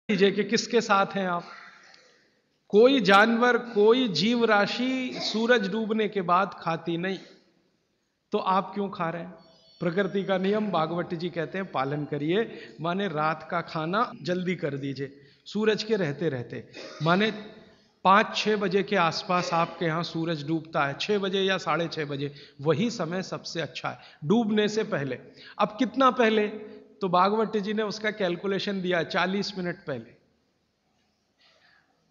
लीजिए कि किसके साथ हैं आप। कोई जानवर, कोई जीव राशि सूरज डूबने के बाद खाती नहीं, तो आप क्यों खा रहे हैं? प्रकृति का नियम भागवत जी कहते हैं पालन करिए। माने रात का खाना जल्दी कर दीजिए सूरज के रहते रहते। माने 5-6 बजे के आसपास आपके यहाँ सूरज डूबता है, 6 बजे या 6:30 बजे, वही समय सबसे अच्छा है डूबने से पहले। अब कितना पहले? तो भागवत जी ने उसका कैलकुलेशन दिया 40 मिनट पहले।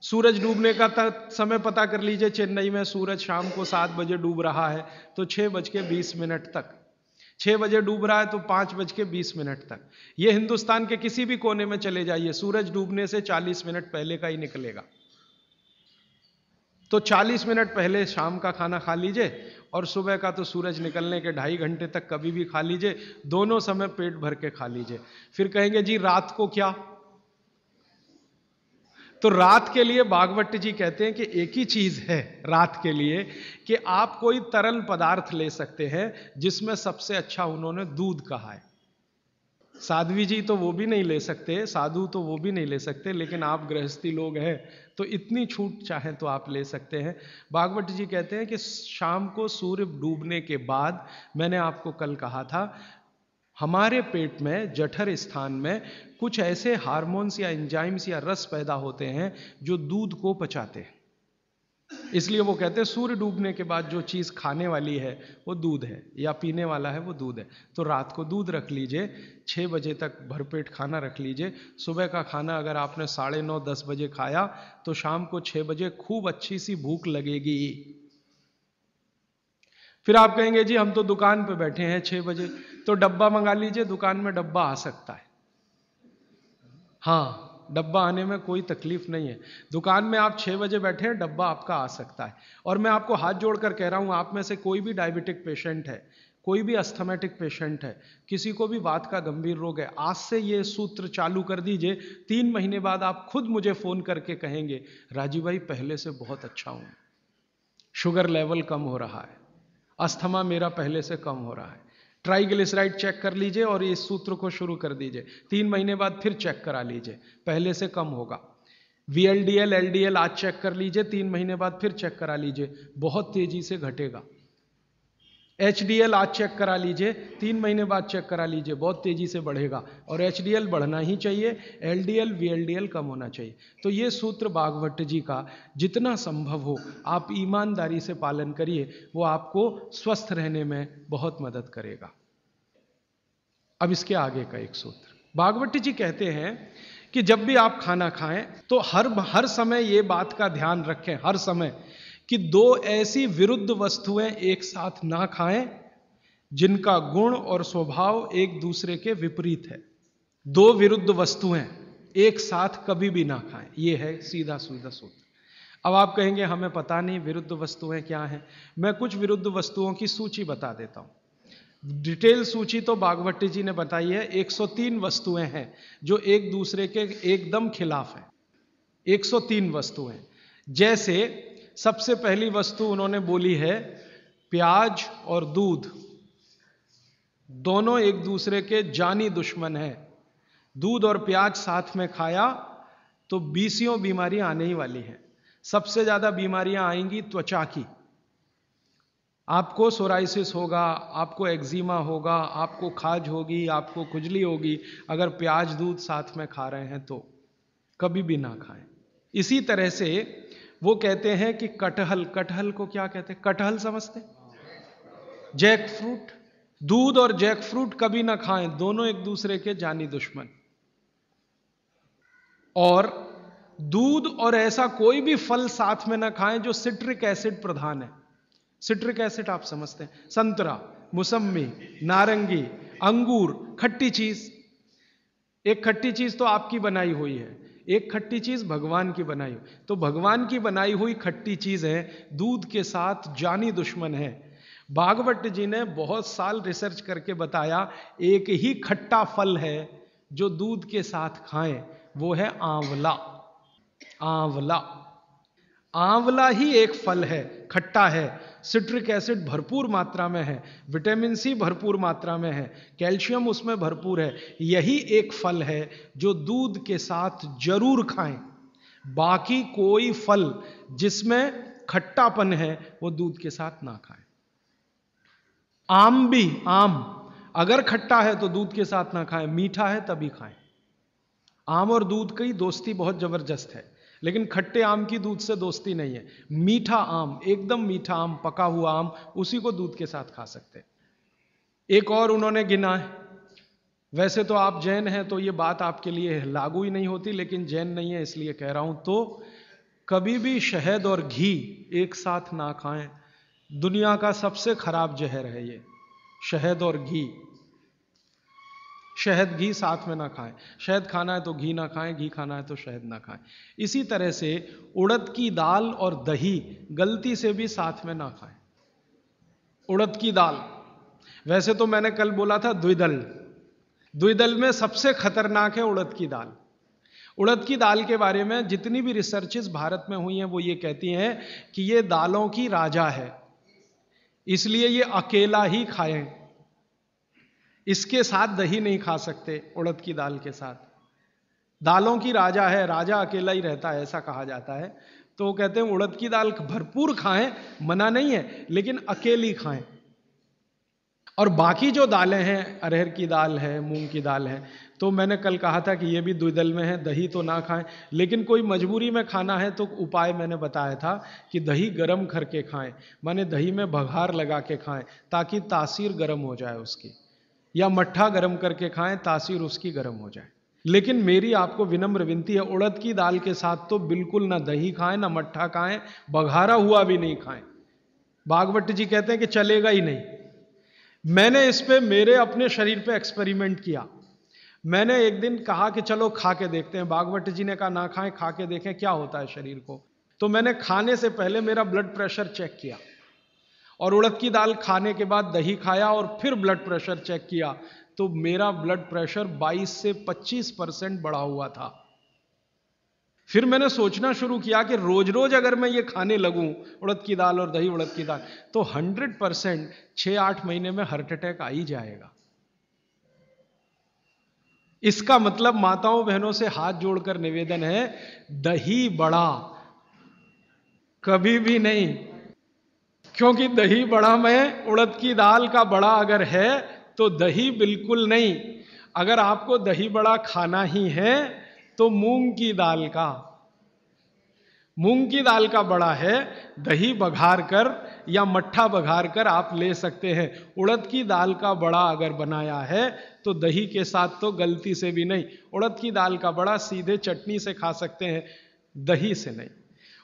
सूरज डूबने का समय पता कर लीजिए। चेन्नई में सूरज शाम को 7 बजे डूब रहा है, तो 6:20 तक। 6 बजे डूब रहा है तो 5:20 तक। ये हिंदुस्तान के किसी भी कोने में चले जाइए, सूरज डूबने से 40 मिनट पहले का ही निकलेगा। तो 40 मिनट पहले शाम का खाना खा लीजिए, और सुबह का तो सूरज निकलने के 2.5 घंटे तक कभी भी खा लीजिए। दोनों समय पेट भर के खा लीजिए। फिर कहेंगे जी रात को क्या? तो रात के लिए भागवत जी कहते हैं कि एक ही चीज है रात के लिए, कि आप कोई तरल पदार्थ ले सकते हैं, जिसमें सबसे अच्छा उन्होंने दूध कहा है। साध्वी जी तो वो भी नहीं ले सकते, साधु तो वो भी नहीं ले सकते, लेकिन आप गृहस्थी लोग हैं तो इतनी छूट चाहें तो आप ले सकते हैं। भागवत जी कहते हैं कि शाम को सूर्य डूबने के बाद, मैंने आपको कल कहा था, हमारे पेट में जठर स्थान में कुछ ऐसे हार्मोन्स या एंजाइम्स या रस पैदा होते हैं जो दूध को पचाते हैं। इसलिए वो कहते हैं सूर्य डूबने के बाद जो चीज़ खाने वाली है वो दूध है, या पीने वाला है वो दूध है। तो रात को दूध रख लीजिए, 6 बजे तक भरपेट खाना रख लीजिए। सुबह का खाना अगर आपने 9:30-10 बजे खाया, तो शाम को 6 बजे खूब अच्छी सी भूख लगेगी। फिर आप कहेंगे जी हम तो दुकान पे बैठे हैं 6 बजे, तो डब्बा मंगा लीजिए, दुकान में डब्बा आ सकता है। हाँ, डब्बा आने में कोई तकलीफ नहीं है। दुकान में आप 6 बजे बैठे हैं, डब्बा आपका आ सकता है। और मैं आपको हाथ जोड़कर कह रहा हूं, आप में से कोई भी डायबिटिक पेशेंट है, कोई भी अस्थमेटिक पेशेंट है, किसी को भी वात का गंभीर रोग है, आज से ये सूत्र चालू कर दीजिए। 3 महीने बाद आप खुद मुझे फोन करके कहेंगे राजीव भाई पहले से बहुत अच्छा हूं, शुगर लेवल कम हो रहा है, अस्थमा मेरा पहले से कम हो रहा है। ट्राइग्लिसराइड चेक कर लीजिए और इस सूत्र को शुरू कर दीजिए। 3 महीने बाद फिर चेक करा लीजिए, पहले से कम होगा। VLDL LDL आज चेक कर लीजिए, 3 महीने बाद फिर चेक करा लीजिए, बहुत तेजी से घटेगा। HDL आज चेक करा लीजिए, 3 महीने बाद चेक करा लीजिए, बहुत तेजी से बढ़ेगा। और HDL बढ़ना ही चाहिए, LDL VLDL कम होना चाहिए। तो ये सूत्र भागवत जी का जितना संभव हो आप ईमानदारी से पालन करिए, वो आपको स्वस्थ रहने में बहुत मदद करेगा। अब इसके आगे का एक सूत्र भागवत जी कहते हैं कि जब भी आप खाना खाएं तो हर समय ये बात का ध्यान रखें, हर समय, कि 2 ऐसी विरुद्ध वस्तुएं एक साथ ना खाएं जिनका गुण और स्वभाव एक दूसरे के विपरीत है। 2 विरुद्ध वस्तुएं एक साथ कभी भी ना खाएं, यह है सीधा सीधा सूत्र। अब आप कहेंगे हमें पता नहीं विरुद्ध वस्तुएं क्या हैं। मैं कुछ विरुद्ध वस्तुओं की सूची बता देता हूं। डिटेल सूची तो भागवत जी ने बताई है। 103 वस्तुएं हैं जो एक दूसरे के एकदम खिलाफ है। 103 वस्तुएं। जैसे सबसे पहली वस्तु उन्होंने बोली है प्याज और दूध, दोनों एक दूसरे के जानी दुश्मन हैं। दूध और प्याज साथ में खाया तो 20 बीमारियां आने ही वाली हैं। सबसे ज्यादा बीमारियां आएंगी त्वचा की। आपको सोराइसिस होगा, आपको एक्जिमा होगा, आपको खाज होगी, आपको खुजली होगी, अगर प्याज दूध साथ में खा रहे हैं तो कभी भी ना खाएं। इसी तरह से वो कहते हैं कि कटहल, कटहल को क्या कहते हैं? कटहल समझते? जैक फ्रूट, दूध और जैक फ्रूट कभी ना खाएं, दोनों एक दूसरे के जानी दुश्मन। और दूध और ऐसा कोई भी फल साथ में ना खाएं जो सिट्रिक एसिड प्रधान है। सिट्रिक एसिड आप समझते हैं, संतरा, मौसम्मी, नारंगी, अंगूर, खट्टी चीज। एक खट्टी चीज तो आपकी बनाई हुई है, एक खट्टी चीज भगवान की बनाई हुई। तो भगवान की बनाई हुई खट्टी चीज है, दूध के साथ जानी दुश्मन है। भागवत जी ने बहुत साल रिसर्च करके बताया एक ही खट्टा फल है जो दूध के साथ खाएं, वो है आंवला। आंवला, आंवला ही एक फल है, खट्टा है, सिट्रिक एसिड भरपूर मात्रा में है, विटामिन सी भरपूर मात्रा में है, कैल्शियम उसमें भरपूर है। यही एक फल है जो दूध के साथ जरूर खाएं। बाकी कोई फल जिसमें खट्टापन है वो दूध के साथ ना खाएं। आम भी, आम अगर खट्टा है तो दूध के साथ ना खाएं, मीठा है तभी खाएं। आम और दूध की दोस्ती बहुत जबरदस्त है, लेकिन खट्टे आम की दूध से दोस्ती नहीं है। मीठा आम, एकदम मीठा आम, पका हुआ आम, उसी को दूध के साथ खा सकते हैं। एक और उन्होंने गिना है, वैसे तो आप जैन हैं तो ये बात आपके लिए लागू ही नहीं होती, लेकिन जैन नहीं है इसलिए कह रहा हूं, तो कभी भी शहद और घी एक साथ ना खाएं। दुनिया का सबसे खराब जहर है ये, शहद और घी। शहद घी साथ में ना खाएं। शहद खाना है तो घी ना खाएं, घी खाना है तो शहद ना खाएं। इसी तरह से उड़द की दाल और दही गलती से भी साथ में ना खाएं। उड़द की दाल, वैसे तो मैंने कल बोला था द्विदल, द्विदल में सबसे खतरनाक है उड़द की दाल। उड़द की दाल के बारे में जितनी भी रिसर्चेस भारत में हुई हैं वो ये कहती हैं कि ये दालों की राजा है, इसलिए ये अकेला ही खाएं, इसके साथ दही नहीं खा सकते। उड़द की दाल के साथ, दालों की राजा है, राजा अकेला ही रहता है ऐसा कहा जाता है। तो वो कहते हैं उड़द की दाल भरपूर खाएं, मना नहीं है, लेकिन अकेली खाएं। और बाकी जो दालें हैं, अरहर की दाल है, मूंग की दाल है, तो मैंने कल कहा था कि ये भी द्विदल में है, दही तो ना खाएं। लेकिन कोई मजबूरी में खाना है तो उपाय मैंने बताया था कि दही गर्म करके खाएं, माने दही में बघार लगा के खाएं ताकि तासीर गर्म हो जाए उसकी, या मट्ठा गर्म करके खाएं तासीर उसकी गर्म हो जाए। लेकिन मेरी आपको विनम्र विनती है, उड़द की दाल के साथ तो बिल्कुल ना दही खाएं, ना मट्ठा खाएं, बघारा हुआ भी नहीं खाएं। भागवत जी कहते हैं कि चलेगा ही नहीं। मैंने इस पे मेरे अपने शरीर पे एक्सपेरिमेंट किया। मैंने एक दिन कहा कि चलो खा के देखते हैं। भागवत जी ने कहा ना खाएं, खा के देखें क्या होता है शरीर को। तो मैंने खाने से पहले मेरा ब्लड प्रेशर चेक किया, और उड़द की दाल खाने के बाद दही खाया और फिर ब्लड प्रेशर चेक किया, तो मेरा ब्लड प्रेशर 22 से 25% बढ़ा हुआ था। फिर मैंने सोचना शुरू किया कि रोज रोज अगर मैं ये खाने लगूं उड़द की दाल और दही उड़द की दाल, तो 100% 6-8 महीने में हार्ट अटैक आ ही जाएगा। इसका मतलब माताओं बहनों से हाथ जोड़कर निवेदन है, दही बड़ा कभी भी नहीं, क्योंकि दही बड़ा में उड़द की दाल का बड़ा अगर है तो दही बिल्कुल नहीं। अगर आपको दही बड़ा खाना ही है तो मूंग की दाल का, मूंग की दाल का बड़ा है, दही बघार कर या मट्ठा बघार कर आप ले सकते हैं। उड़द की दाल का बड़ा अगर बनाया है तो दही के साथ तो गलती से भी नहीं। उड़द की दाल का बड़ा सीधे चटनी से खा सकते हैं, दही से नहीं।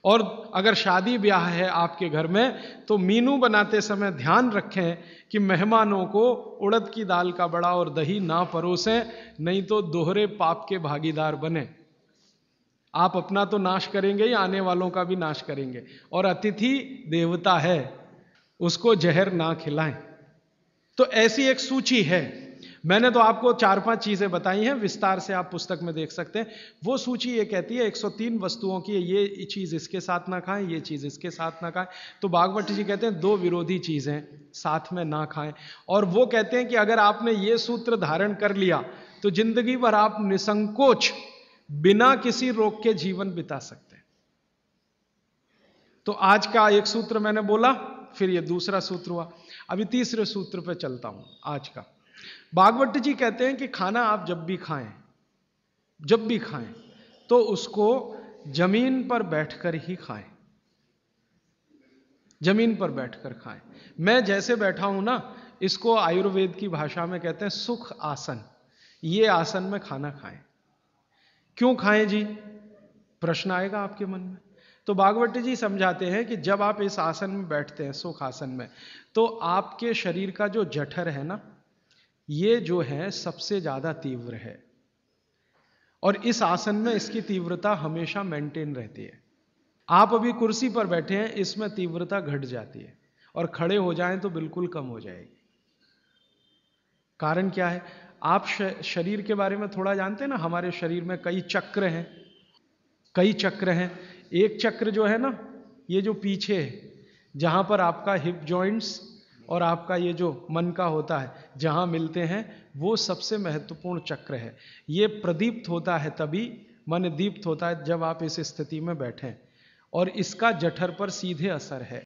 और अगर शादी ब्याह है आपके घर में तो मीनू बनाते समय ध्यान रखें कि मेहमानों को उड़द की दाल का बड़ा और दही ना परोसें, नहीं तो दोहरे पाप के भागीदार बने। आप अपना तो नाश करेंगे ही, आने वालों का भी नाश करेंगे। और अतिथि देवता है, उसको जहर ना खिलाएं। तो ऐसी एक सूची है। मैंने तो आपको 4-5 चीजें बताई हैं, विस्तार से आप पुस्तक में देख सकते हैं। वो सूची ये कहती है 103 वस्तुओं की, ये चीज इसके साथ ना खाएं, ये चीज इसके साथ ना खाएं। तो भागवत जी कहते हैं 2 विरोधी चीजें साथ में ना खाएं। और वो कहते हैं कि अगर आपने ये सूत्र धारण कर लिया तो जिंदगी भर आप निसंकोच बिना किसी रोक के जीवन बिता सकते हैं। तो आज का एक सूत्र मैंने बोला, फिर ये दूसरा सूत्र हुआ, अभी तीसरे सूत्र पे चलता हूं आज का। भागवत जी कहते हैं कि खाना आप जब भी खाएं तो उसको जमीन पर बैठकर ही खाएं, जमीन पर बैठकर खाएं। मैं जैसे बैठा हूं ना, इसको आयुर्वेद की भाषा में कहते हैं सुख आसन। ये आसन में खाना खाएं। क्यों खाएं जी, प्रश्न आएगा आपके मन में। तो भागवत जी समझाते हैं कि जब आप इस आसन में बैठते हैं, सुख आसन में, तो आपके शरीर का जो जठर है ना, ये जो है सबसे ज्यादा तीव्र है, और इस आसन में इसकी तीव्रता हमेशा मेंटेन रहती है। आप अभी कुर्सी पर बैठे हैं, इसमें तीव्रता घट जाती है, और खड़े हो जाएं तो बिल्कुल कम हो जाएगी। कारण क्या है? आप शरीर के बारे में थोड़ा जानते हैं ना, हमारे शरीर में कई चक्र हैं, कई चक्र हैं। एक चक्र जो है ना, ये जो पीछे है, जहाँ पर आपका हिप जॉइंट्स और आपका ये जो मन का होता है, जहाँ मिलते हैं, वो सबसे महत्वपूर्ण चक्र है। ये प्रदीप्त होता है तभी, मन दीप्त होता है जब आप इस स्थिति में बैठें, और इसका जठर पर सीधे असर है।